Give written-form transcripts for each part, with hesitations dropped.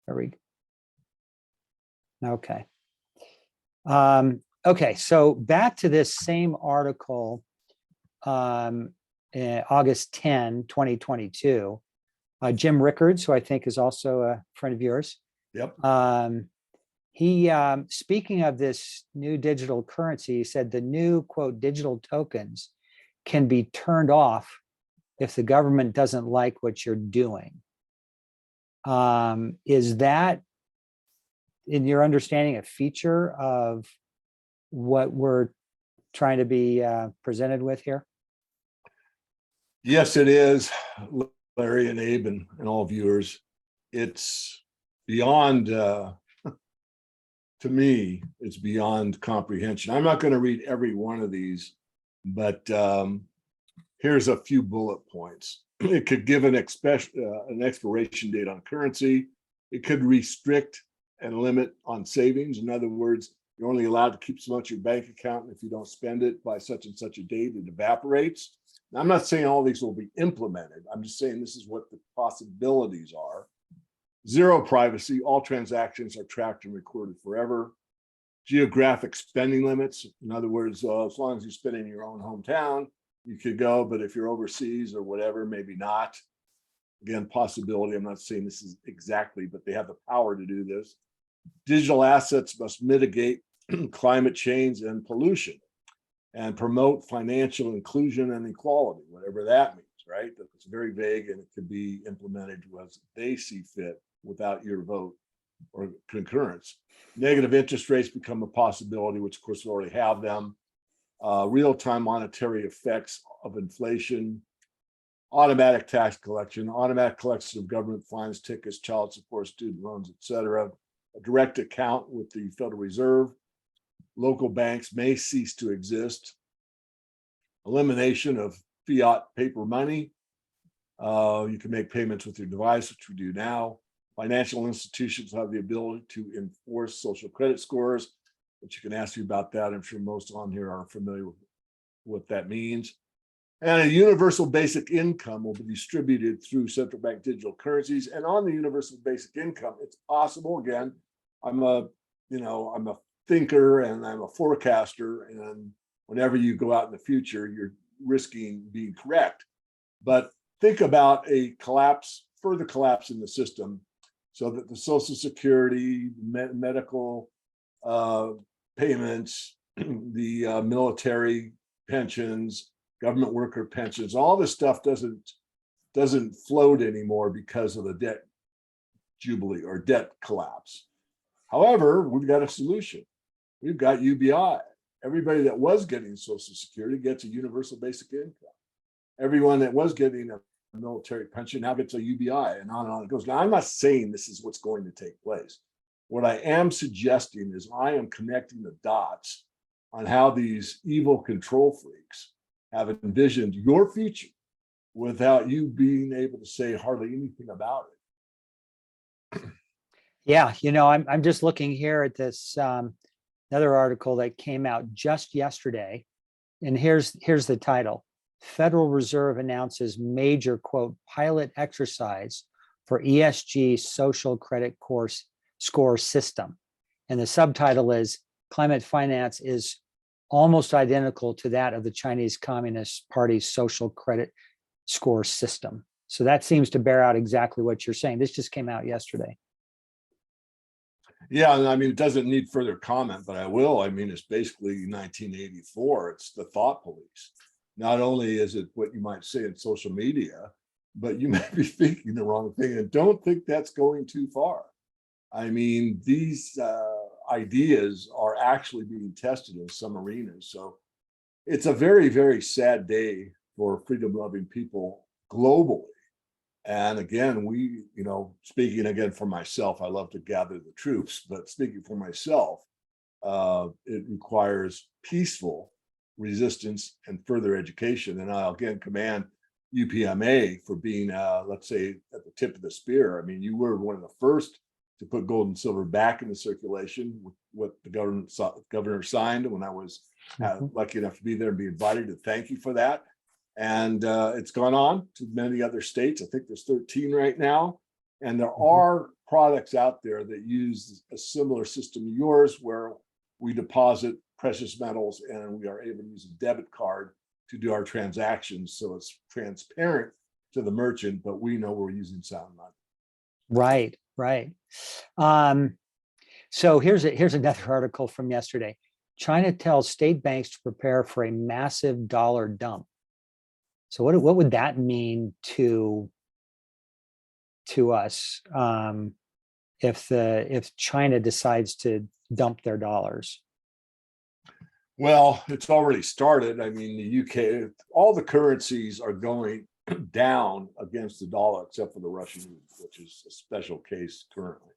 There we go. Okay. Okay, so back to this same article, August 10, 2022. Jim Rickards, who I think is also a friend of yours. Yep. He, speaking of this new digital currency, he said the new, quote, digital tokens can be turned off if the government doesn't like what you're doing. Is that, in your understanding, a feature of what we're trying to be presented with here? Yes, it is, Larry and Abe and all viewers. It's beyond, to me, it's beyond comprehension. I'm not going to read every one of these, but here's a few bullet points. It could give an expiration date on currency. It could restrict and limit on savings. In other words, you're only allowed to keep so much in your bank account, and if you don't spend it by such and such a date, it evaporates. Now, I'm not saying all these will be implemented. I'm just saying this is what the possibilities are. Zero privacy. All transactions are tracked and recorded forever. Geographic spending limits. In other words, as long as you spend in your own hometown, you could go, but if you're overseas or whatever, maybe not. Again, possibility. I'm not saying this is exactly, but they have the power to do this. Digital assets must mitigate climate change and pollution and promote financial inclusion and equality, whatever that means, right? It's very vague and it could be implemented as they see fit without your vote or concurrence. Negative interest rates become a possibility, which of course we already have them. Real-time monetary effects of inflation, automatic tax collection, automatic collection of government fines, tickets, child support, student loans, etc. A direct account with the Federal Reserve. Local banks may cease to exist. Elimination of fiat paper money. You can make payments with your device, which we do now. Financial institutions have the ability to enforce social credit scores, which you can ask you about that. I'm sure most on here are familiar with what that means. And a universal basic income will be distributed through central bank digital currencies. And on the universal basic income, it's possible. Again, I'm a thinker and I'm a forecaster. And whenever you go out in the future, you're risking being correct. But think about a collapse, further collapse in the system, so that the Social Security, medical payments, the military pensions, government worker pensions, all this stuff doesn't float anymore because of the debt jubilee or debt collapse. However, we've got a solution. We've got UBI. Everybody that was getting Social Security gets a universal basic income. Everyone that was getting a military pension now gets a UBI, and on it goes. Now, I'm not saying this is what's going to take place. What I am suggesting is I am connecting the dots on how these evil control freaks have envisioned your future without you being able to say hardly anything about it. Yeah, I'm just looking here at this another article that came out just yesterday, and here's the title: Federal Reserve announces major, quote, pilot exercise for ESG social credit score system, and the subtitle is Climate Finance is almost identical to that of the Chinese Communist Party's social credit score system. So that seems to bear out exactly what you're saying. This just came out yesterday. Yeah, and I mean, it doesn't need further comment, but I will. I mean, it's basically 1984. It's the thought police. Not only is it what you might say in social media, but you may be thinking the wrong thing, and don't think that's going too far. I mean, these ideas are actually being tested in some arenas. So it's a very, very sad day for freedom-loving people globally. And again, speaking again for myself, I love to gather the troops, but speaking for myself, it requires peaceful resistance and further education. And I'll again commend UPMA for being, let's say, at the tip of the spear. I mean, you were one of the first to put gold and silver back into circulation with what the governor signed when I was lucky enough to be there and be invited to thank you for that. And it's gone on to many other states. I think there's 13 right now. And there are products out there that use a similar system to yours, where we deposit precious metals and we are able to use a debit card to do our transactions. So it's transparent to the merchant, but we know we're using sound money. Right, right. So here's another article from yesterday. China tells state banks to prepare for a massive dollar dump. So what would that mean to us if China decides to dump their dollars? Well, it's already started. I mean, the UK, all the currencies are going down against the dollar, except for the Russian ruble, which is a special case currently.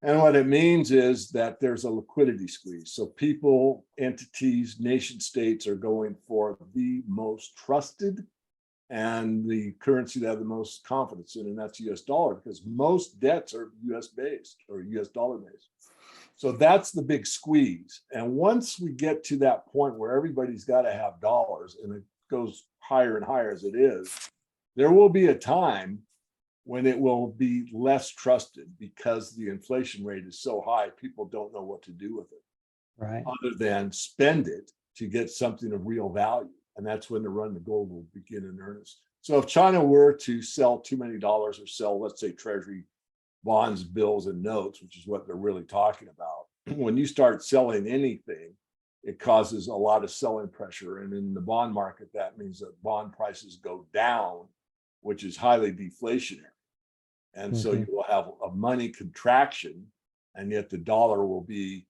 And what it means is that there's a liquidity squeeze. So people, entities, nation states are going for the most trusted and the currency they have the most confidence in, and that's US dollar, because most debts are US based or US dollar based. So that's the big squeeze. And once we get to that point where everybody's got to have dollars, and it goes higher and higher as it is, there will be a time when it will be less trusted because the inflation rate is so high, people don't know what to do with it. Right. Other than spend it to get something of real value. And that's when the run to gold will begin in earnest. So if China were to sell too many dollars, or sell, let's say, treasury bonds, bills, and notes, which is what they're really talking about, when you start selling anything, it causes a lot of selling pressure. And in the bond market, that means that bond prices go down, which is highly deflationary. And so you will have a money contraction, and yet the dollar will be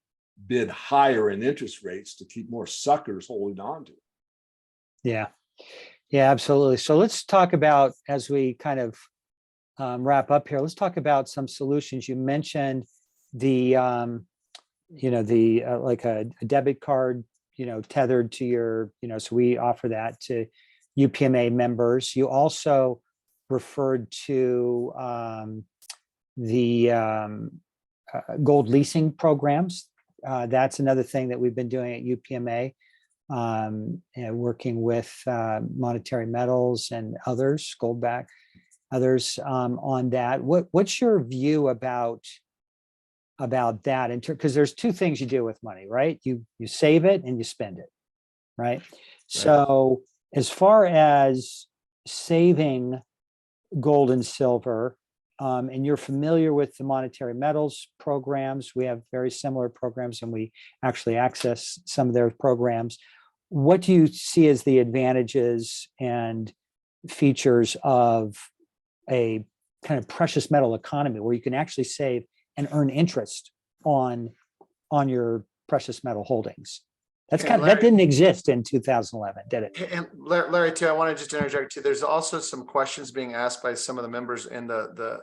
bid higher in interest rates to keep more suckers holding on to it. Yeah. Yeah, absolutely. So let's talk about, as we kind of wrap up here, let's talk about some solutions. You mentioned the like a debit card, tethered to your, so we offer that to UPMA members. You also referred to the gold leasing programs. That's another thing that we've been doing at UPMA, working with Monetary Metals and others, Goldback, others on that. What's your view about that? Because there's two things you do with money, right? You save it and you spend it, right? So as far as saving gold and silver, and you're familiar with the Monetary Metals programs, we have very similar programs, and we actually access some of their programs. What do you see as the advantages and features of a kind of precious metal economy where you can actually save and earn interest on your precious metal holdings? That's that didn't exist in 2011, did it? And Larry, too, I want to just interject too. There's also some questions being asked by some of the members in the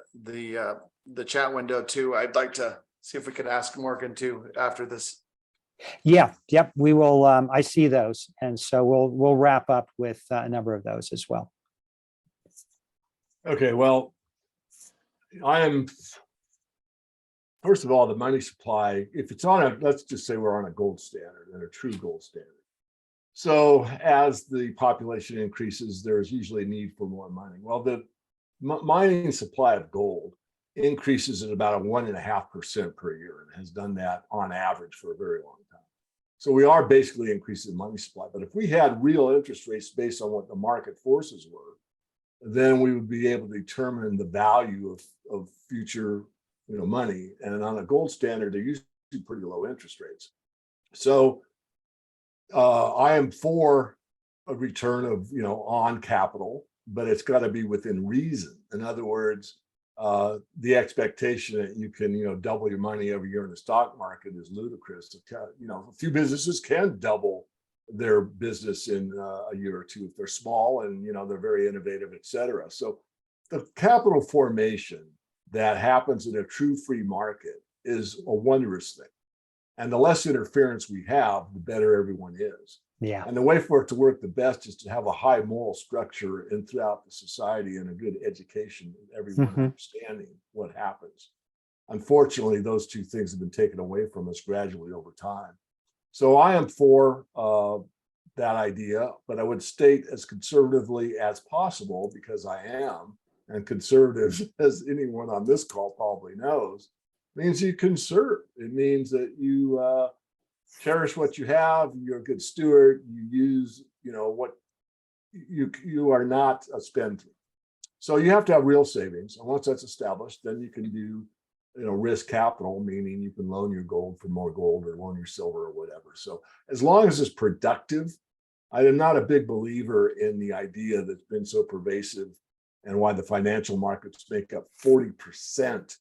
chat window too. I'd like to see if we could ask Morgan too after this. Yeah, yep, we will. I see those, and so we'll wrap up with a number of those as well. Okay, well, first of all, the money supply, if it's on let's just say we're on a gold standard, and a true gold standard. So as the population increases, there's usually a need for more money. Well, the mining supply of gold increases at about a 1.5% per year, and has done that on average for a very long time. So we are basically increasing the money supply. But if we had real interest rates based on what the market forces were, then we would be able to determine the value of future money. And on a gold standard, they're usually pretty low interest rates. So I am for a return of on capital, but it's got to be within reason. In other words, the expectation that you can double your money every year in the stock market is ludicrous. A few businesses can double their business in a year or two if they're small and they're very innovative, et cetera. So the capital formation that happens in a true free market is a wondrous thing. And the less interference we have, the better everyone is. Yeah. And the way for it to work the best is to have a high moral structure and throughout the society, and a good education of everyone understanding what happens. Unfortunately, those two things have been taken away from us gradually over time. So I am for that idea, but I would state as conservatively as possible, because I am, And conservative, as anyone on this call probably knows, means you conserve. It means that you cherish what you have. You're a good steward. You use, what you are not a spendthrift. So you have to have real savings. And once that's established, then you can do, risk capital, meaning you can loan your gold for more gold or loan your silver or whatever. So as long as it's productive, I am not a big believer in the idea that's been so pervasive and why the financial markets make up 40%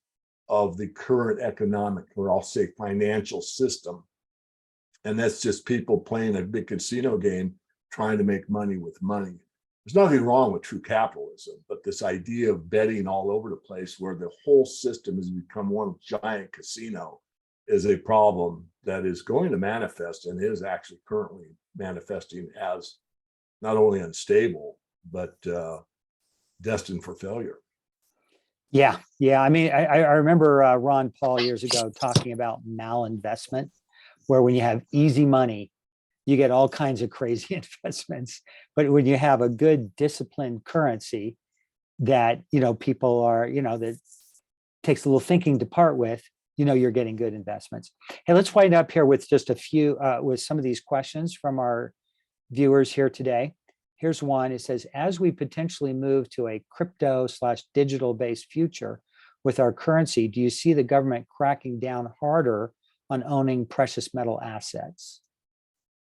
of the current economic, or I'll say financial system. And that's just people playing a big casino game, trying to make money with money. There's nothing wrong with true capitalism, but this idea of betting all over the place where the whole system has become one giant casino is a problem that is going to manifest and is actually currently manifesting as not only unstable, but destined for failure. Yeah. I mean, I remember Ron Paul years ago talking about malinvestment, where when you have easy money, you get all kinds of crazy investments. But when you have a good disciplined currency that, people are, that takes a little thinking to part with, you're getting good investments. Hey, let's wind up here with just a few, with some of these questions from our viewers here today. Here's one. It says, as we potentially move to a crypto/digital based future with our currency, do you see the government cracking down harder on owning precious metal assets?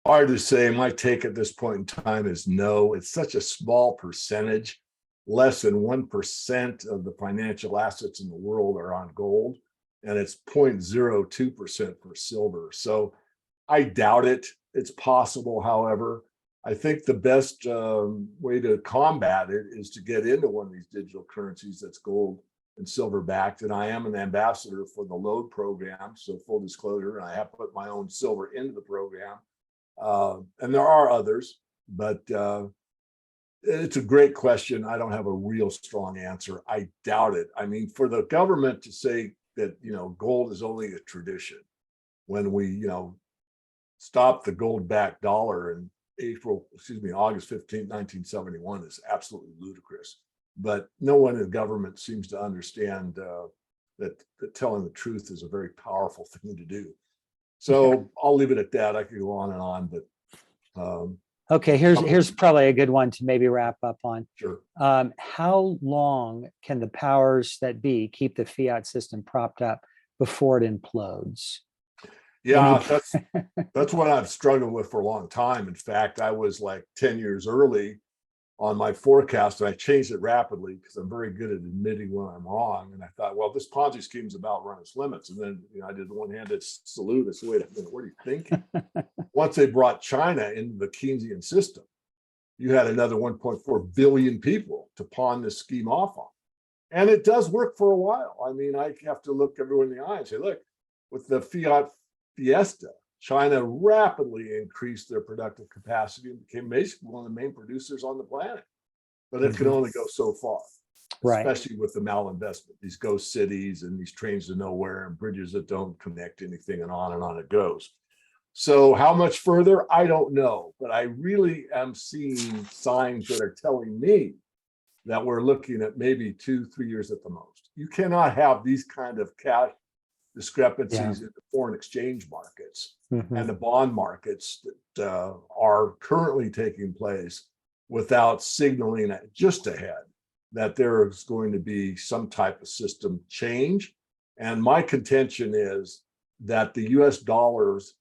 Hard to say. My take at this point in time is no. It's such a small percentage. Less than 1% of the financial assets in the world are on gold, and it's 0.02% for silver. So I doubt it. It's possible, however. I think the best way to combat it is to get into one of these digital currencies that's gold and silver backed. And I am an ambassador for the LOAD program. So full disclosure, I have put my own silver into the program. And there are others, but it's a great question. I don't have a real strong answer. I doubt it. I mean, for the government to say that, gold is only a tradition when we, stopped the gold backed dollar in August 15th, 1971 is absolutely ludicrous. But no one in the government seems to understand that telling the truth is a very powerful thing to do. So I'll leave it at that. I could go on and on, but okay, here's probably a good one to maybe wrap up on. Sure. How long can the powers that be keep the fiat system propped up before it implodes? Yeah, that's what I've struggled with for a long time. In fact, I was like 10 years early on my forecast, and I changed it rapidly because I'm very good at admitting when I'm wrong. And I thought, well, this Ponzi scheme is about run its limits. And then I did the one-handed salute. I said, wait a minute, what are you thinking? Once they brought China into the Keynesian system, you had another 1.4 billion people to pawn this scheme off on. And it does work for a while. I mean, I have to look everyone in the eye and say, look, with the fiat fiesta, China rapidly increased their productive capacity and became basically one of the main producers on the planet. But it can only go so far, right? Especially with the malinvestment, these ghost cities and these trains to nowhere and bridges that don't connect anything, and on it goes. So how much further? I don't know, but I really am seeing signs that are telling me that we're looking at maybe 2-3 years at the most. You cannot have these kind of cash discrepancies in the foreign exchange markets and the bond markets that are currently taking place without signaling just ahead that there is going to be some type of system change. And my contention is that the US dollar's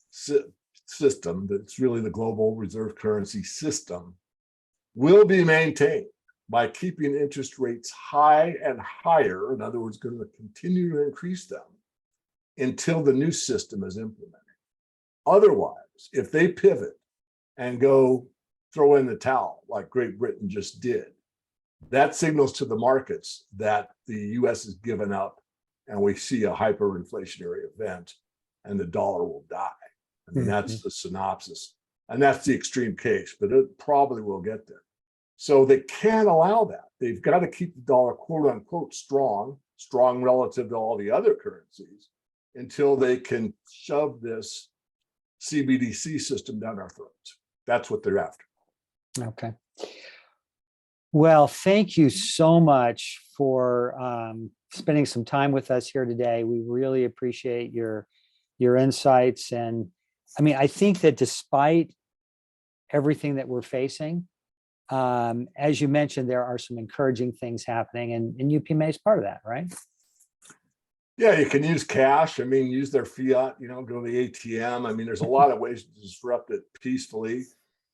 system, that's really the global reserve currency system, will be maintained by keeping interest rates high and higher. In other words, going to continue to increase them until the new system is implemented. Otherwise, if they pivot and go throw in the towel like Great Britain just did, that signals to the markets that the US has given up and we see a hyperinflationary event and the dollar will die. I mean, that's the synopsis. And that's the extreme case, but it probably will get there. So they can't allow that. They've got to keep the dollar, quote unquote, strong relative to all the other currencies until they can shove this CBDC system down our throats. That's what they're after. Okay. Well, thank you so much for spending some time with us here today. We really appreciate your insights. And I mean, I think that despite everything that we're facing, as you mentioned, there are some encouraging things happening, and UPMA is part of that, right? Yeah, you can use cash. I mean, use their fiat, go to the ATM. I mean, there's a lot of ways to disrupt it peacefully.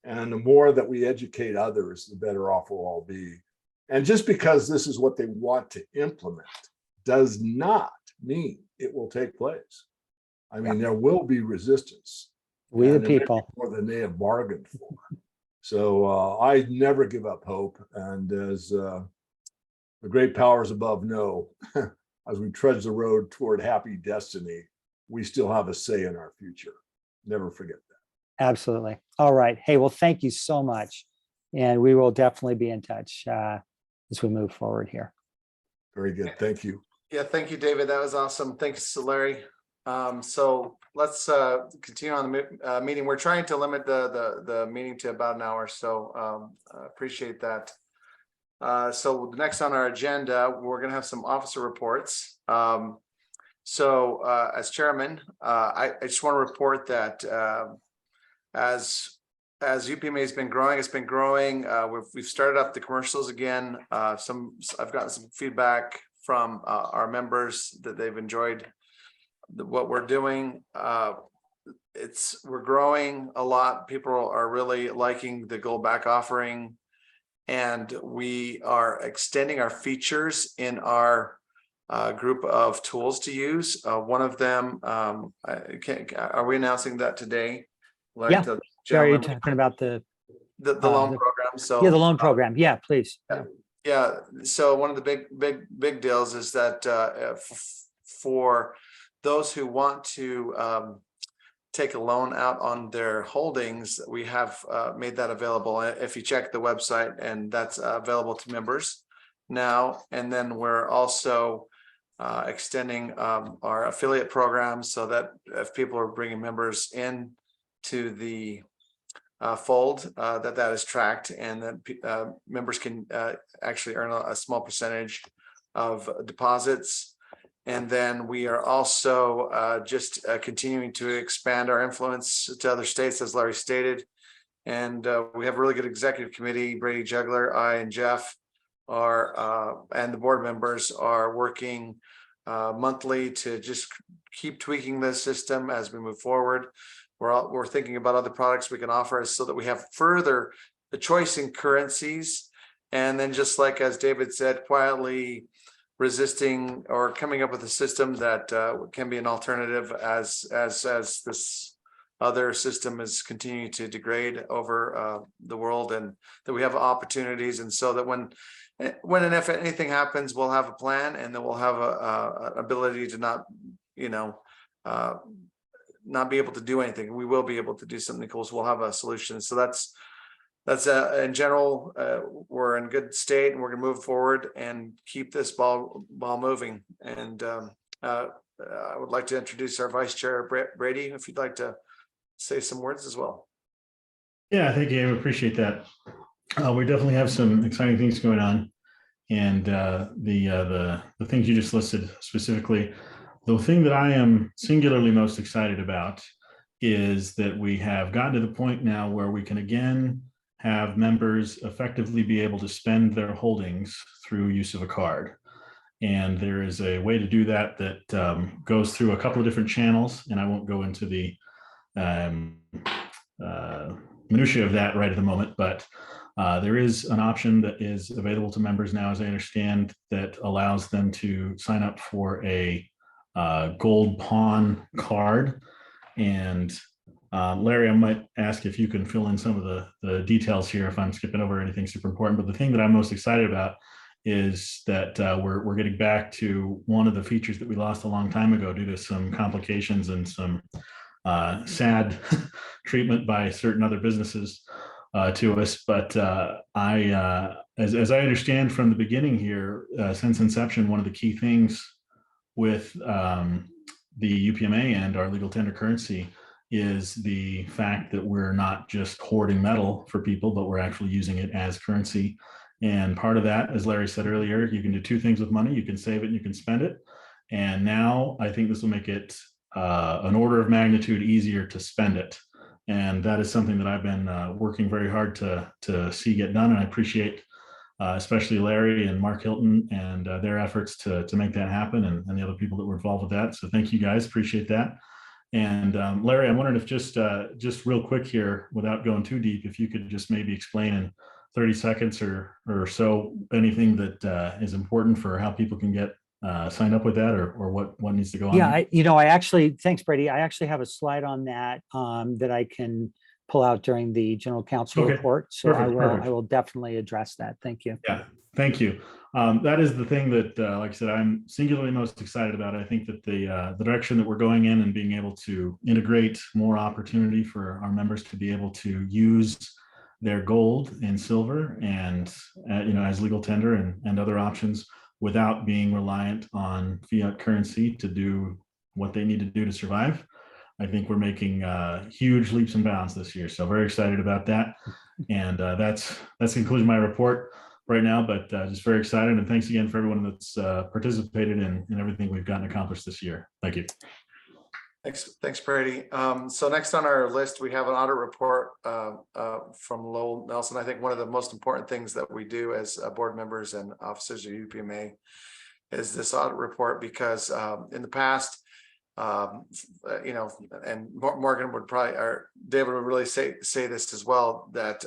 And the more that we educate others, the better off we'll all be. And just because this is what they want to implement does not mean it will take place. I mean, there will be resistance. We the and there may be people. more than they have bargained for. So I never give up hope. And as the great powers above know, as we trudge the road toward happy destiny, we still have a say in our future. Never forget that. Absolutely. All right. Hey, well, thank you so much. And we will definitely be in touch as we move forward here. Very good. Thank you. Yeah, thank you, David. That was awesome. Thanks to Larry. So let's continue on the meeting. We're trying to limit the meeting to about an hour, so appreciate that. So next on our agenda, we're going to have some officer reports. So as chairman, I just want to report that as UPMA has been growing, it's been growing. We've started up the commercials again. I've gotten some feedback from our members that they've enjoyed what we're doing. We're growing a lot. People are really liking the gold back offering, and we are extending our features in our group of tools to use. One of them, are we announcing that today? Like Yeah. Are you talking about the loan program? So yeah, the loan program. Yeah, please. Yeah. So one of the big deals is that for those who want to take a loan out on their holdings, we have made that available. If you check the website, and that's available to members now. And then we're also extending our affiliate program so that if people are bringing members in to the fold, that is tracked, and that members can actually earn a small percentage of deposits. And then we are also just continuing to expand our influence to other states, as Larry stated. And we have a really good executive committee. Brady Juggler, I, and Jeff are, and the board members are working monthly to just keep tweaking this system as we move forward. We're thinking about other products we can offer so that we have further the choice in currencies. And then, just like as David said, quietly resisting or coming up with a system that can be an alternative as this other system is continuing to degrade over the world, and that we have opportunities. And so that when and if anything happens, we'll have a plan, and then we'll have an ability to not be able to do anything. We will be able to do something cool. So we'll have a solution. So that's in general, we're in good state, and we're going to move forward and keep this ball moving. And I would like to introduce our vice chair, Brady, if you'd like to say some words as well. Yeah, thank you. I appreciate that. We definitely have some exciting things going on, and the things you just listed specifically. The thing that I am singularly most excited about is that we have gotten to the point now where we can again have members effectively be able to spend their holdings through use of a card. And there is a way to do that goes through a couple of different channels, and I won't go into the minutiae of that right at the moment, but there is an option that is available to members now, as I understand, that allows them to sign up for a gold pawn card. And Larry, I might ask if you can fill in some of the details here if I'm skipping over anything super important. But the thing that I'm most excited about is that we're getting back to one of the features that we lost a long time ago due to some complications and some sad treatment by certain other businesses to us. But as I understand from the beginning here, since inception, one of the key things with the UPMA and our legal tender currency is the fact that we're not just hoarding metal for people, but we're actually using it as currency. And part of that, as Larry said earlier, you can do two things with money. You can save it and you can spend it. And now I think this will make it an order of magnitude easier to spend it. And that is something that I've been working very hard to see get done. And I appreciate especially Larry and Mark Hilton and their efforts to make that happen, and the other people that were involved with that. So thank you guys, appreciate that. And Larry, I wondered if just real quick here, without going too deep, if you could just maybe explain in 30 seconds or so anything that is important for how people can get signed up with that, or what needs to go on. Yeah, I actually, thanks, Brady. I actually have a slide on that that I can pull out during the general counsel Okay, report. So perfect. I will definitely address that. Thank you. Yeah, thank you. That is the thing that, like I said, I'm singularly most excited about. I think that the direction that we're going in and being able to integrate more opportunity for our members to be able to use their gold and silver and as legal tender and other options without being reliant on fiat currency to do what they need to do to survive. I think we're making huge leaps and bounds this year. So very excited about that. And that's concludes my report right now, but just very excited. And thanks again for everyone that's participated in everything we've gotten accomplished this year. Thank you. Thanks, Brady. So next on our list, we have an audit report from Lowell Nelson. I think one of the most important things that we do as board members and officers of UPMA is this audit report, because in the past, and Morgan would probably, or David would really say this as well, that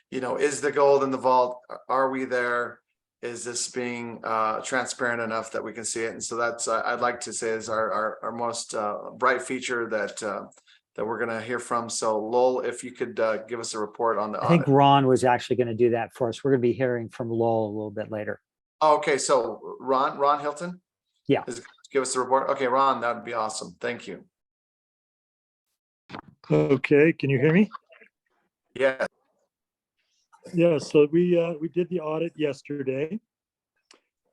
is the gold in the vault? Are we there? Is this being transparent enough that we can see it? And so that's I'd like to say is our most bright feature that we're going to hear from. So Lowell, if you could give us a report on the audit. I think Ron was actually going to do that for us. We're going to be hearing from Lowell a little bit later. Okay, so Ron Hilton? Yeah. Give us the report. Okay, Ron, that would be awesome. Thank you. Okay, can you hear me? Yeah. Yeah, so we did the audit yesterday,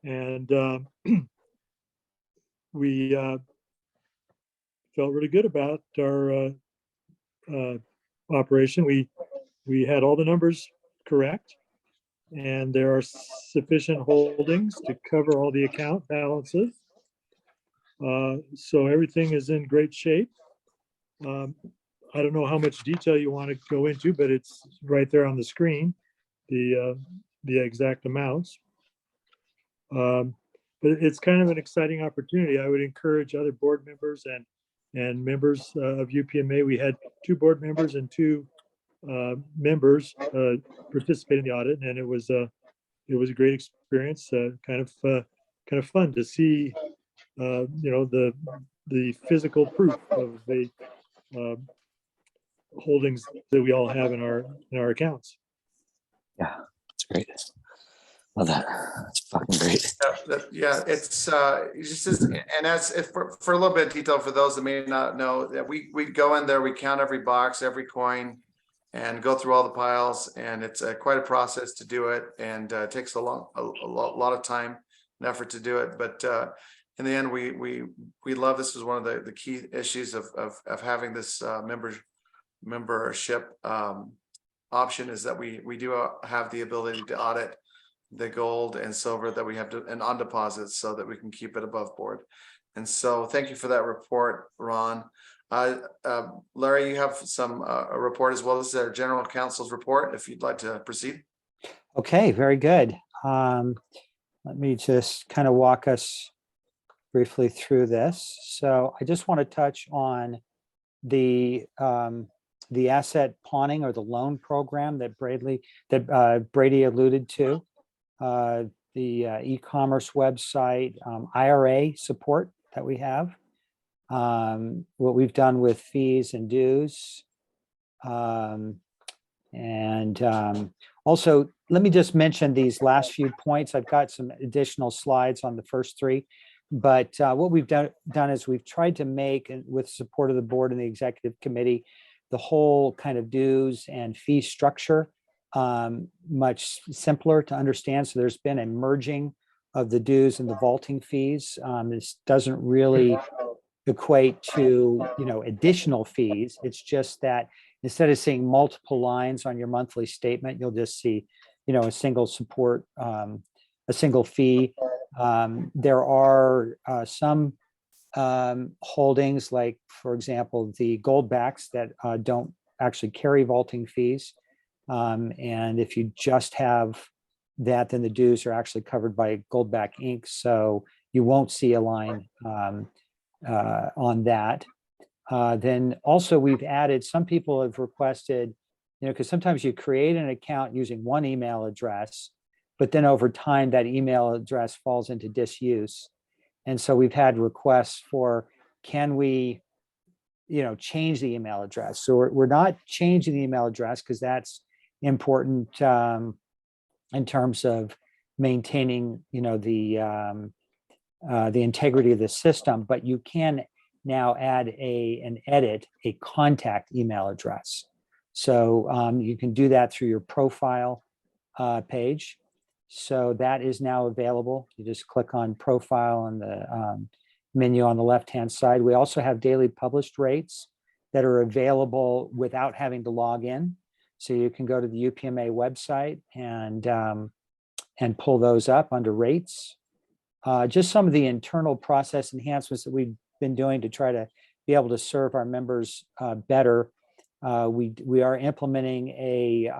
and we felt really good about our operation. We had all the numbers correct, and there are sufficient holdings to cover all the account balances. So everything is in great shape. I don't know how much detail you want to go into, but it's right there on the screen, the exact amounts. But it's kind of an exciting opportunity. I would encourage other board members and members of UPMA. We had 2 board members and 2 members participate in the audit, and it was a great experience. Kind of fun to see, the physical proof of the holdings that we all have in our accounts. Yeah, that's great. Love that. That's fucking great. Yeah, it's just, and as if for a little bit of detail for those that may not know, that we go in there, we count every box, every coin, and go through all the piles, and it's quite a process to do it, and it takes a lot of time and effort to do it. But in the end, we love this. Was one of the key issues of having this membership option, is that we do have the ability to audit the gold and silver that we have and on deposits, so that we can keep it above board. And so thank you for that report, Ron. Larry, you have some a report as well. This is our general counsel's report, if you'd like to proceed. Okay, very good. Let me just kind of walk us briefly through this. So I just want to touch on the asset pawning or the loan program that Brady alluded to, the e-commerce website, IRA support that we have, what we've done with fees and dues. Also, let me just mention these last few points. I've got some additional slides on the first 3. But what we've done is we've tried to make, with support of the board and the executive committee, the whole kind of dues and fee structure much simpler to understand. So there's been a merging of the dues and the vaulting fees. This doesn't really equate to additional fees. It's just that instead of seeing multiple lines on your monthly statement, you'll just see a single support, a single fee. There are some holdings, like, for example, the gold backs that don't actually carry vaulting fees. And if you just have that, then the dues are actually covered by Goldback Inc. So you won't see a line on that. Then also we've added, some people have requested, because sometimes you create an account using one email address, but then over time that email address falls into disuse. And so we've had requests for, can we, change the email address? So we're not changing the email address because that's important in terms of maintaining, the integrity of the system. But you can now add an contact email address. So you can do that through your profile page. So that is now available. You just click on profile on the menu on the left-hand side. We also have daily published rates that are available without having to log in. So you can go to the UPMA website and pull those up under rates. Just some of the internal process enhancements that we've been doing to try to be able to serve our members better. We are implementing a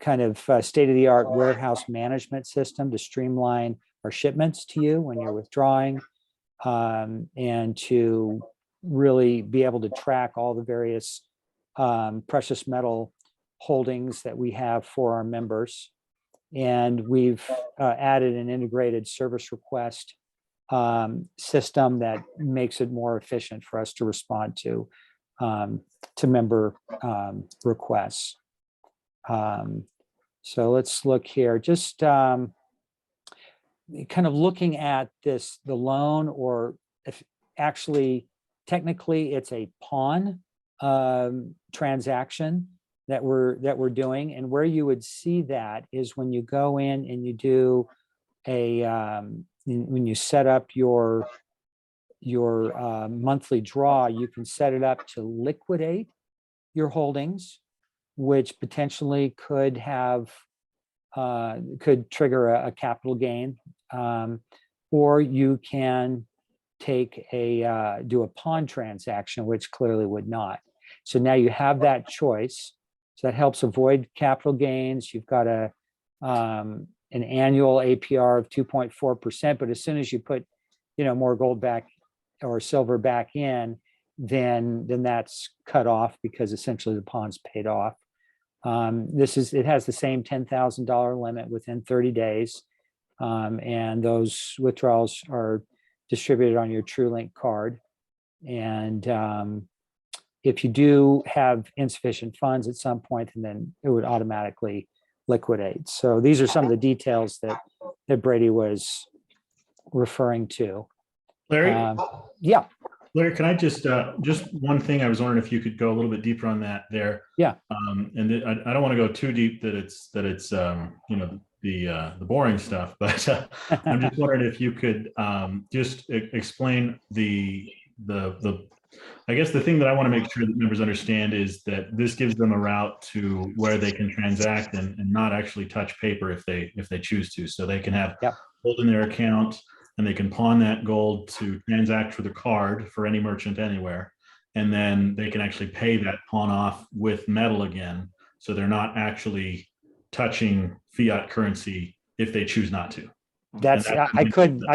kind of state-of-the-art warehouse management system to streamline our shipments to you when you're withdrawing, and to really be able to track all the various precious metal holdings that we have for our members. And we've added an integrated service request system that makes it more efficient for us to respond to member requests. So let's look here, just kind of looking at this, the loan, or if actually technically it's a pawn transaction that we're doing. And where you would see that is when you go in and you do when you set up your monthly draw, you can set it up to liquidate your holdings, which potentially could trigger a capital gain, or you can do a pawn transaction, which clearly would not. So now you have that choice. So that helps avoid capital gains. You've got an annual APR of 2.4%, but as soon as you put, more gold back or silver back in, then that's cut off, because essentially the pawn's paid off. It has the same $10,000 limit within 30 days. And those withdrawals are distributed on your TrueLink card. And if you do have insufficient funds at some point, then it would automatically liquidate. So these are some of the details that Brady was referring to. Larry? Yeah. Larry, can I just one thing, I was wondering if you could go a little bit deeper on that there. Yeah. And I don't want to go too deep that it's the boring stuff, but I'm just wondering if you could just explain I guess the thing that I want to make sure that members understand is that this gives them a route to where they can transact and not actually touch paper if they choose to. So they can have gold in their account, and they can pawn that gold to transact for the card for any merchant anywhere. And then they can actually pay that pawn off with metal again. So they're not actually touching fiat currency if they choose not to. I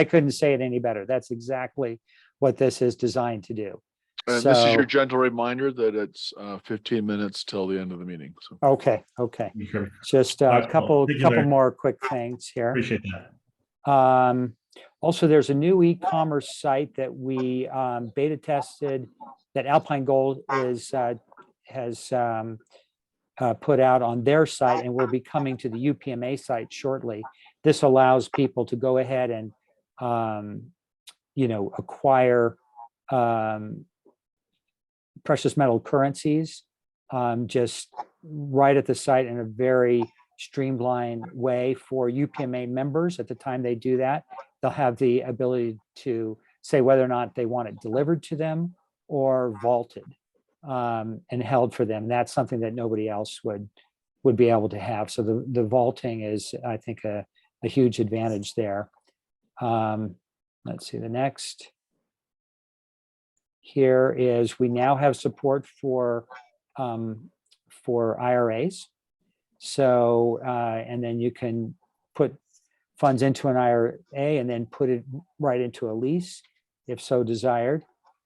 couldn't say it any better. That's exactly what this is designed to do. And this is your gentle reminder that it's 15 minutes till the end of the meeting. So. Okay. Just a couple more quick things here. Appreciate that. Also, there's a new e-commerce site that we beta tested that Alpine Gold has put out on their site, and will be coming to the UPMA site shortly. This allows people to go ahead and acquire precious metal currencies just right at the site in a very streamlined way for UPMA members. At the time they do that, they'll have the ability to say whether or not they want it delivered to them or vaulted and held for them. That's something that nobody else would would be able to have. So the vaulting is, I think, a huge advantage there. Let's see the next. Here is we now have support for IRAs. So and then you can put funds into an IRA and then put it right into a lease if so desired.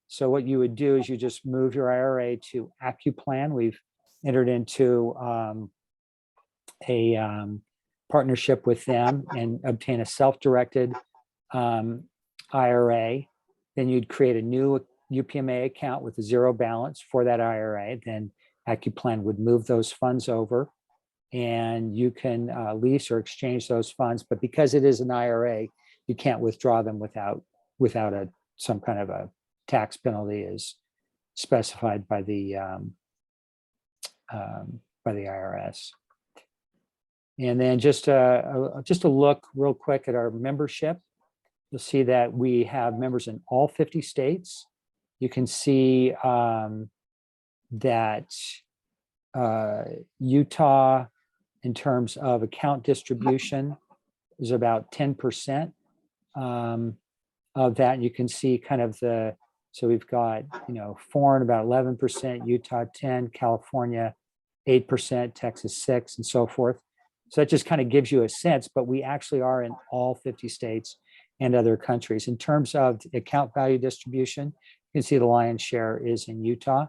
So what you would do is you just move your IRA to AccuPlan. We've entered into a partnership with them and obtain a self-directed IRA. Then you'd create a new UPMA account with a zero balance for that IRA. Then AccuPlan would move those funds over, and you can lease or exchange those funds. But because it is an IRA, you can't withdraw them without some kind of a tax penalty as specified by the IRS. And then just a look real quick at our membership. You'll see that we have members in all 50 states. You can see that Utah, in terms of account distribution, is about 10% of that. You can see kind of so we've got, foreign about 11%, Utah 10, California 8%, Texas 6, and so forth. So that just kind of gives you a sense, but we actually are in all 50 states and other countries. In terms of account value distribution, you can see the lion's share is in Utah,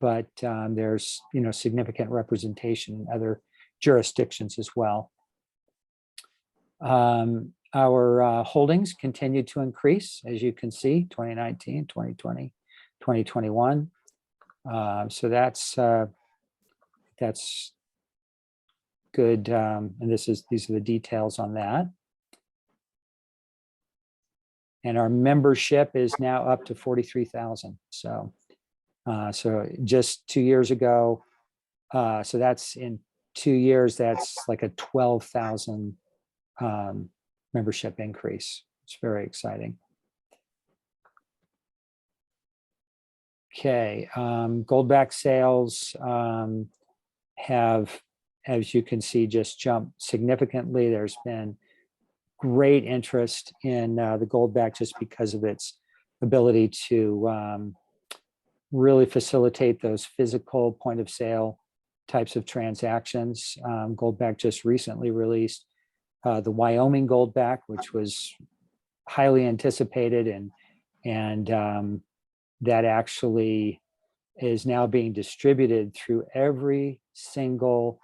but there's significant representation in other jurisdictions as well. Our holdings continue to increase, as you can see, 2019, 2020, 2021. So that's good. And these are the details on that. And our membership is now up to 43,000. So just 2 years ago, so that's in 2 years, that's like a 12,000 membership increase. It's very exciting. Okay, gold-backed sales have, as you can see, just jumped significantly. There's been great interest in the gold-back just because of its ability to really facilitate those physical point of sale types of transactions. Goldback just recently released the Wyoming Goldback, which was highly anticipated, and that actually is now being distributed through every single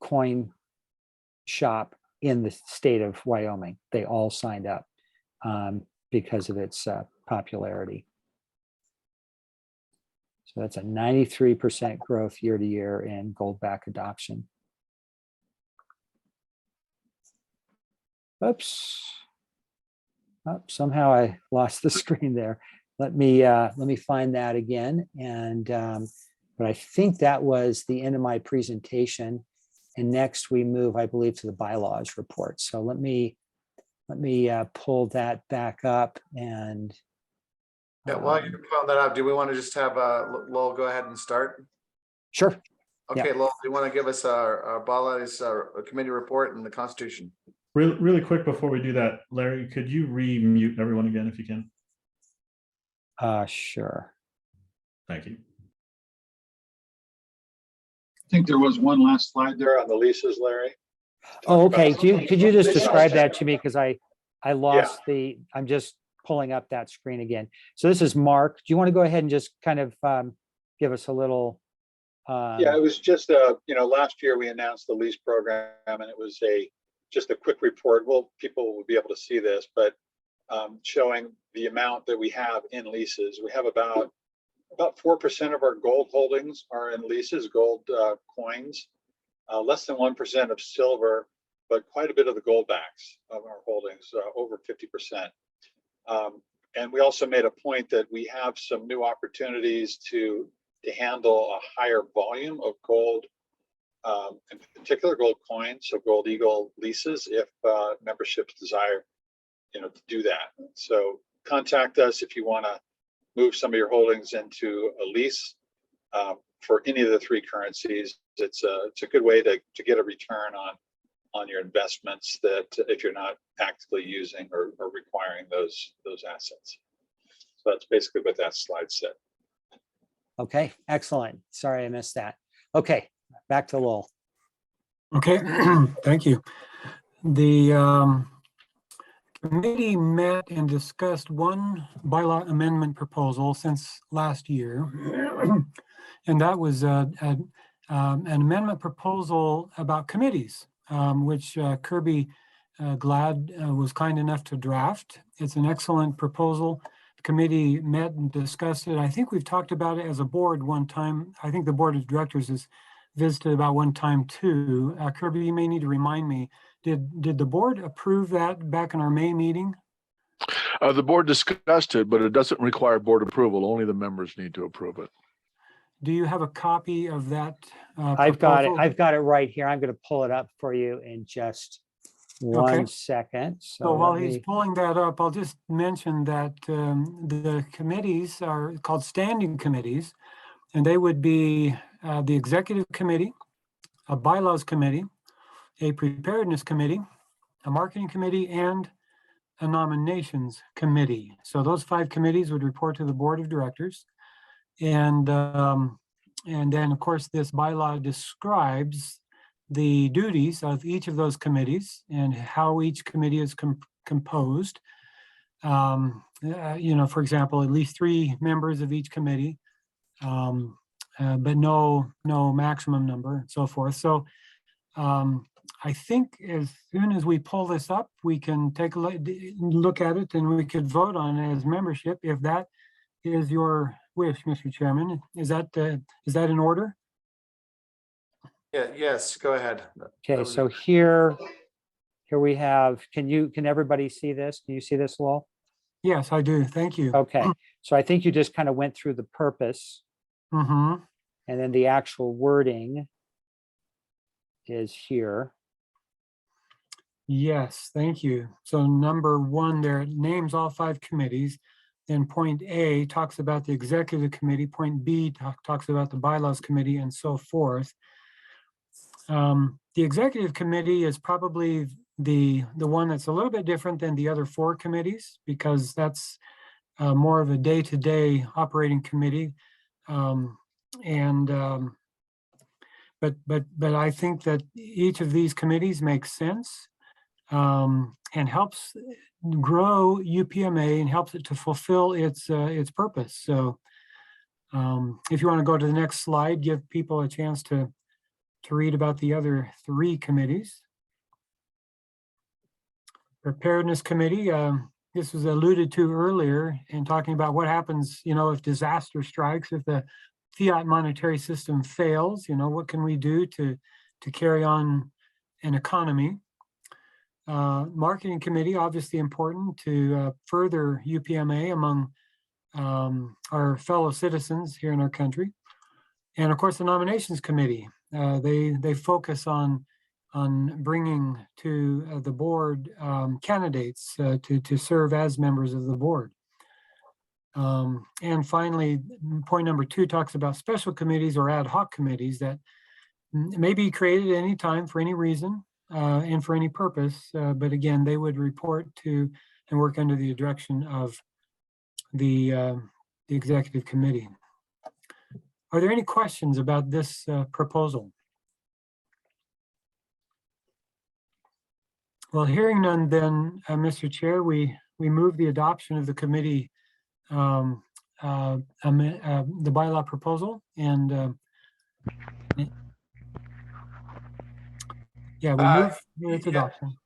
coin shop in the state of Wyoming. They all signed up because of its popularity. So that's a 93% growth year to year in gold-back adoption. Oops. Oh, somehow I lost the screen there. Let me find that again. And but I think that was the end of my presentation. And next we move, I believe, to the bylaws report. So let me pull that back up. And Yeah, while you're pulling that up, do we want to just have Lowell go ahead and start? sure. Okay, Lowell, do you want to give us our bylaws, our committee report and the Constitution? Really quick before we do that, Larry, could you re-mute everyone again if you can? Sure. Thank you. I think there was one last slide there on the leases, Larry. Oh, okay. Could you just describe that to me? Because I lost I'm just pulling up that screen again. So this is Mark. Do you want to go ahead and just kind of give us a little? Yeah, it was just last year we announced the lease program, and it was just a quick report. Well, people will be able to see this, but showing the amount that we have in leases. We have about 4% of our gold holdings are in leases, gold coins, less than 1% of silver, but quite a bit of the gold backs of our holdings, over 50%. And we also made a point that we have some new opportunities to handle a higher volume of gold, in particular gold coins, so Gold Eagle leases, if memberships desire, to do that. So contact us if you want to move some of your holdings into a lease. for any of the three currencies. It's a good way to get a return on your investments that if you're not actively using or requiring those assets. So that's basically what that slide said. Okay, excellent. Sorry, I missed that. Okay, back to Lowell. Okay, thank you. The committee met and discussed one bylaw amendment proposal since last year. And that was an amendment proposal about committees, which Kirby Glad was kind enough to draft. It's an excellent proposal. The committee met and discussed it. I think we've talked about it as a board one time. I think the board of directors has visited about one time too. Kirby, you may need to remind me, did the board approve that back in our May meeting? The board discussed it, but it doesn't require board approval. Only the members need to approve it. Do you have a copy of that? I've got it. proposal? I've got it right here. I'm going to pull it up for you in just one second. So while let he's me- pulling that up, I'll just mention that the committees are called standing committees, and they would be the executive committee, a bylaws committee, a preparedness committee, a marketing committee, and a nominations committee. So those 5 committees would report to the board of directors. And then, of course, this bylaw describes the duties of each of those committees and how each committee is composed. You know, for example, at least 3 members of each committee, but no maximum number and so forth. So I think as soon as we pull this up, we can take a look at it and we could vote on it as membership if that is your wish, Mr. Chairman. Is that in order? Yeah, yes, go ahead. Okay, so here we have, can everybody see this? Do you see this, Lowell? Yes, I do. Thank you. Okay, so I think you just kind of went through the purpose Mm-hmm. and then the actual wording is here. Yes, thank you. So number 1 there, it names all 5 committees. Then point A talks about the executive committee. Point B talks about the bylaws committee and so forth. The executive committee is probably the one that's a little bit different than the other 4 committees because that's more of a day-to-day operating committee. But I think that each of these committees makes sense and helps grow UPMA and helps it to fulfill its purpose. So if you want to go to the next slide, give people a chance to read about the other 3 committees. Preparedness Committee, this was alluded to earlier in talking about what happens, you know, if disaster strikes, if the fiat monetary system fails, you know, what can we do to carry on an economy? Marketing Committee, obviously important to further UPMA among our fellow citizens here in our country. And of course, the Nominations Committee, they focus on bringing to the board candidates to serve as members of the board. And finally, point number 2 talks about special committees or ad hoc committees that may be created at any time for any reason and for any purpose. But again, they would report to and work under the direction of the executive committee. Are there any questions about this proposal? Well, hearing none, then, Mr. Chair, we move the adoption of the committee, the bylaw proposal, and yeah, we move its adoption.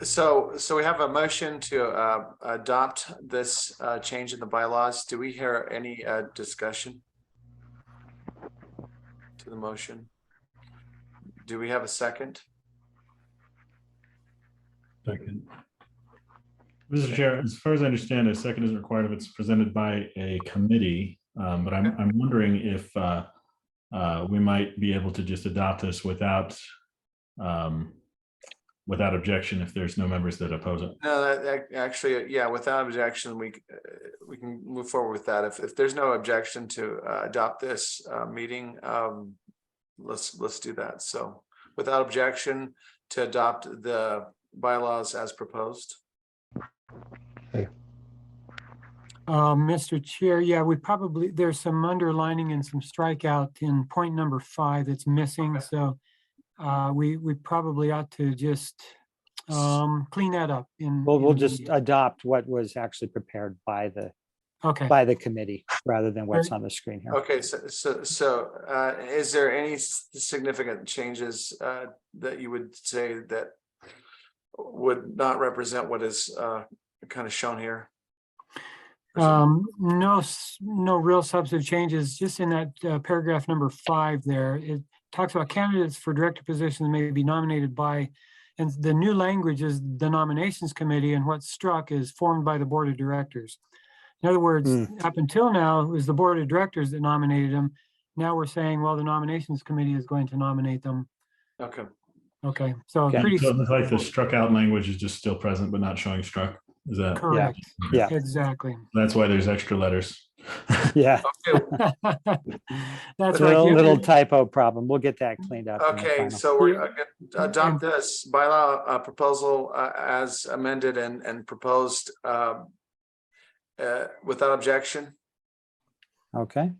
So we have a motion to adopt this change in the bylaws. Do we hear any discussion to the motion? Do we have a second? Second. Mr. Chair, as far as I understand, a second isn't required if it's presented by a committee, but I'm wondering if we might be able to just adopt this without without objection if there's no members that oppose it. No, actually, yeah, without objection, we can move forward with that. If there's no objection to adopt this meeting, let's do that. So without objection to adopt the bylaws as proposed. Mr. Chair, yeah, there's some underlining and some strikeout in point number 5 that's missing. So we probably ought to just clean that up We'll just adopt what was actually prepared by the committee rather than what's on the screen here. Okay, so is there any significant changes that you would say that would not represent what is kind of shown here? No real substantive changes, just in that paragraph number 5 there. It talks about candidates for director positions may be nominated by, and the new language is the nominations committee, and what's struck is formed by the board of directors. In other words, up until now, it was the board of directors that nominated them. Now we're saying, well, the nominations committee is going to nominate them. Okay. Okay, so Okay. pretty So it looks like the struck out language is just still present, but not showing struck. Is that correct? Yeah. Exactly. That's why there's extra letters. Yeah, That's right. little typo problem. We'll get that cleaned up. in the Okay, final. so we're gonna adopt this bylaw proposal as amended and proposed without objection. Okay,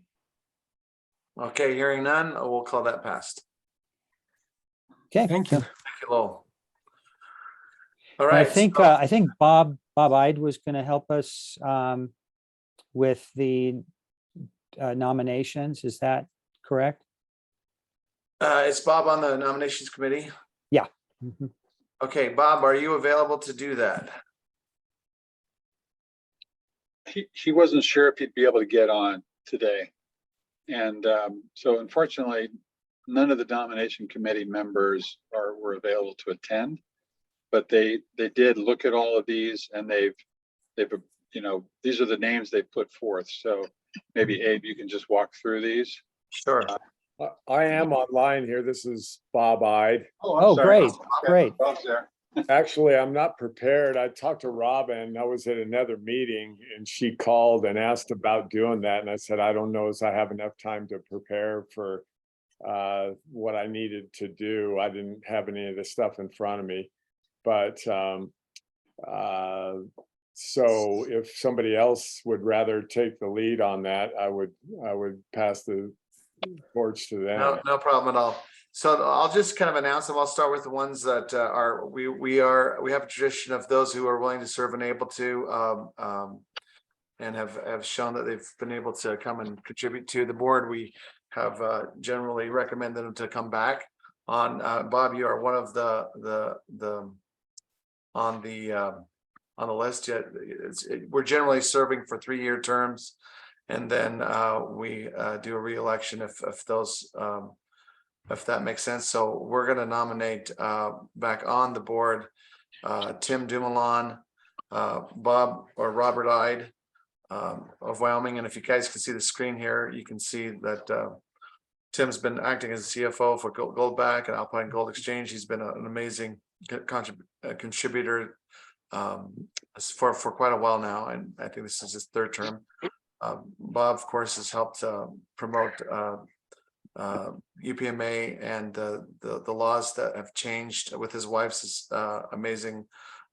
Okay, hearing none, we'll call that passed. okay. Thank you. Thank you, Lowell. All And right. I think Bob Ide was going to help us with the nominations. Is that correct? Is Bob on the nominations committee? Yeah. Mhm. Okay, Bob, are you available to do that? He wasn't sure if he'd be able to get on today. And so unfortunately, none of the nomination committee members were available to attend. But they did look at all of these, and they've these are the names they put forth. So maybe Abe, you can just walk through these. Sure. I am online here. This is Bob Ide. Oh, great, great. Bob's there. Actually, I'm not prepared. I talked to Robin. I was at another meeting and she called and asked about doing that. And I said, I don't know if I have enough time to prepare for what I needed to do. I didn't have any of the stuff in front of me. But so if somebody else would rather take the lead on that, I would pass the torch to them. No problem at all. So I'll just kind of announce them. I'll start with the ones that we have a tradition of those who are willing to serve and able to and have shown that they've been able to come and contribute to the board. We have generally recommended them to come back on. Bob, you are one of the on the list yet. We're generally serving for 3-year terms, and then we do a re-election if that makes sense. So we're going to nominate back on the board Tim Dumoulin, Bob or Robert Ide of Wyoming. And if you guys can see the screen here, you can see that Tim's been acting as a CFO for Goldback and Alpine Gold Exchange. He's been an amazing contributor for quite a while now, and I think this is his 3rd term. Bob, of course, has helped promote UPMA and the laws that have changed with his wife's amazing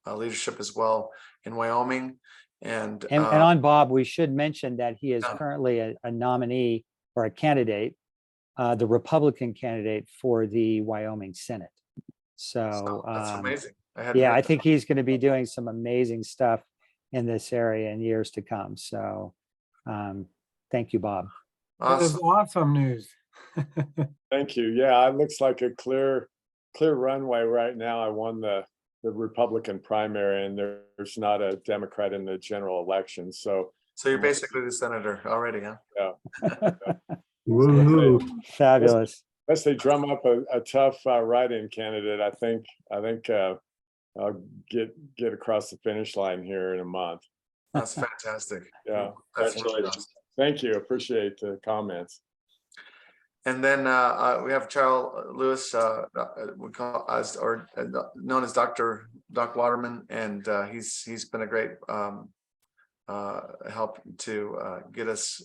leadership as well in Wyoming. And on Bob, we should mention that he is currently a nominee or a candidate, the Republican candidate for the Wyoming Senate. So that's amazing. I think he's going to be doing some amazing stuff in this area in years to come. So thank you, Bob. That is awesome news. Thank you. Yeah, it looks like a clear runway right now. I won the Republican primary, and there's not a Democrat in the general election. So you're basically the senator already, huh? Yeah. Woo-hoo. Fabulous. Unless they drum up a tough write-in candidate, I think I'll get across the finish line here in a month. That's fantastic. Yeah. That's Congratulations. Thank you. Appreciate the comments. And then we have Charles Lewis, we call us, or known as Doc Waterman, and he's been a great help to get us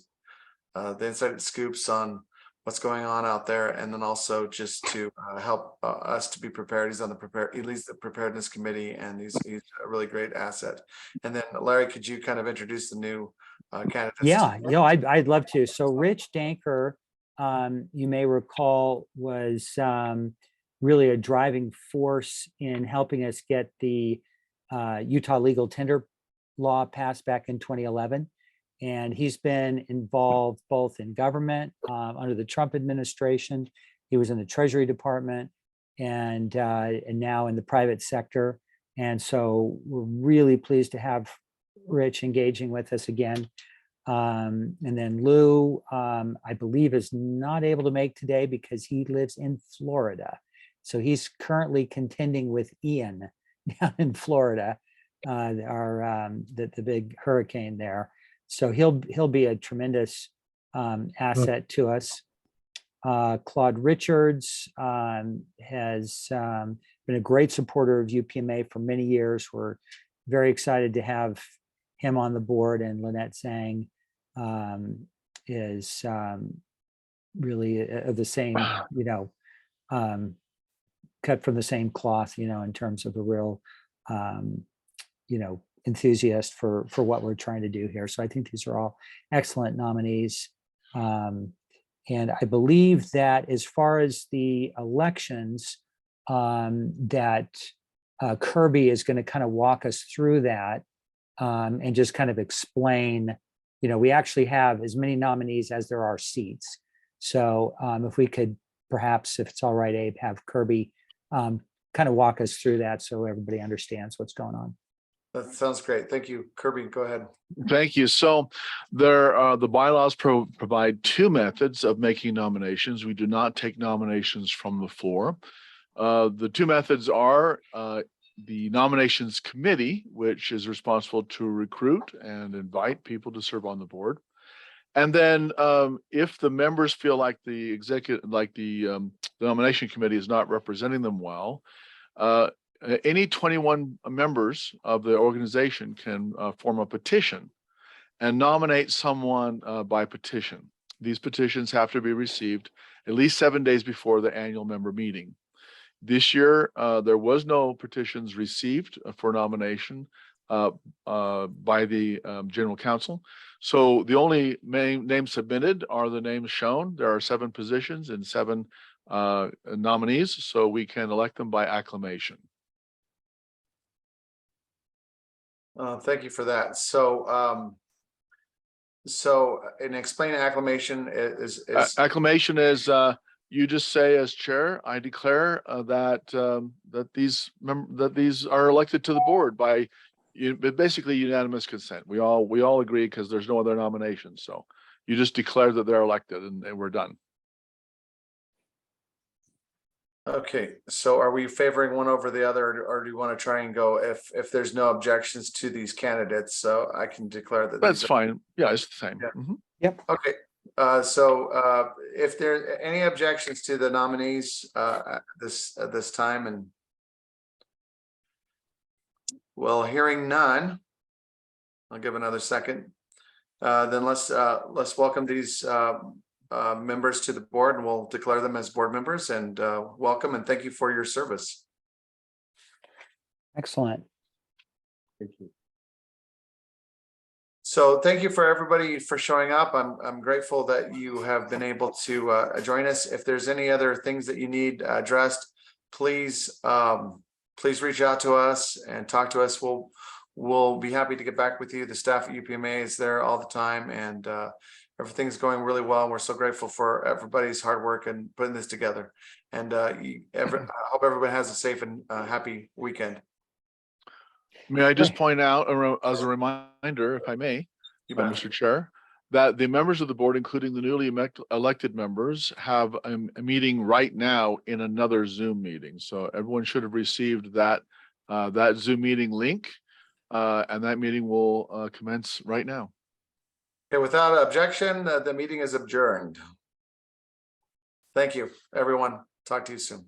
the inside scoops on what's going on out there, and then also just to help us to be prepared. He's on he leads the preparedness committee, and he's a really great asset. And then Larry, could you kind of introduce the new candidates? Yeah, I'd love to. So Rich Danker, you may recall, was really a driving force in helping us get the Utah legal tender law passed back in 2011. And he's been involved both in government under the Trump administration. He was in the Treasury Department and now in the private sector. And so we're really pleased to have Rich engaging with us again. And then Lou, I believe, is not able to make today because he lives in Florida. So he's currently contending with Ian down in Florida, the big hurricane there. So he'll be a tremendous asset to us. Claude Richards has been a great supporter of UPMA for many years. We're very excited to have him on the board, and Lynette Zhang is really of the same, cut from the same cloth, in terms of a real, enthusiast for what we're trying to do here. So I think these are all excellent nominees. And I believe that as far as the elections, that Kirby is going to kind of walk us through that and just kind of explain, we actually have as many nominees as there are seats. So if we could perhaps, if it's all right, Abe, have Kirby kind of walk us through that so everybody understands what's going on. That sounds great. Thank you. Kirby, go ahead. Thank you. So the bylaws provide two methods of making nominations. We do not take nominations from the floor. The two methods are the nominations committee, which is responsible to recruit and invite people to serve on the board. And then if the members feel like the nomination committee is not representing them well, any 21 members of the organization can form a petition and nominate someone by petition. These petitions have to be received at least 7 days before the annual member meeting. This year, there was no petitions received for nomination by the general counsel. So the only names submitted are the names shown. There are 7 positions and 7 nominees, so we can elect them by acclamation. Thank you for that. So, in explaining acclamation is acclamation is you just say, as chair, I declare that these are elected to the board by basically unanimous consent. We all agree because there's no other nominations. So you just declare that they're elected and we're done. Okay, so are we favoring one over the other, or do you want to try and go if there's no objections to these candidates? So I can declare that that's fine. Yeah, it's the same. Yeah. Mm-hmm. Yep. Okay. So if there are any objections to the nominees at this time, and well, hearing none, I'll give another second. Then let's welcome these members to the board, and we'll declare them as board members, and welcome and thank you for your service. Excellent. Thank you. So thank you for everybody for showing up. I'm grateful that you have been able to join us. If there's any other things that you need addressed, please reach out to us and talk to us. We'll be happy to get back with you. The staff at UPMA is there all the time, and everything's going really well. We're so grateful for everybody's hard work and putting this together. And I hope everybody has a safe and happy weekend. May I just point out as a reminder, if I may, Mr. Chair, that the members of the board, including the newly elected members, have a meeting right now in another Zoom meeting. So everyone should have received that Zoom meeting link, and that meeting will commence right now. Okay, without objection, the meeting is adjourned. Thank you, everyone. Talk to you soon.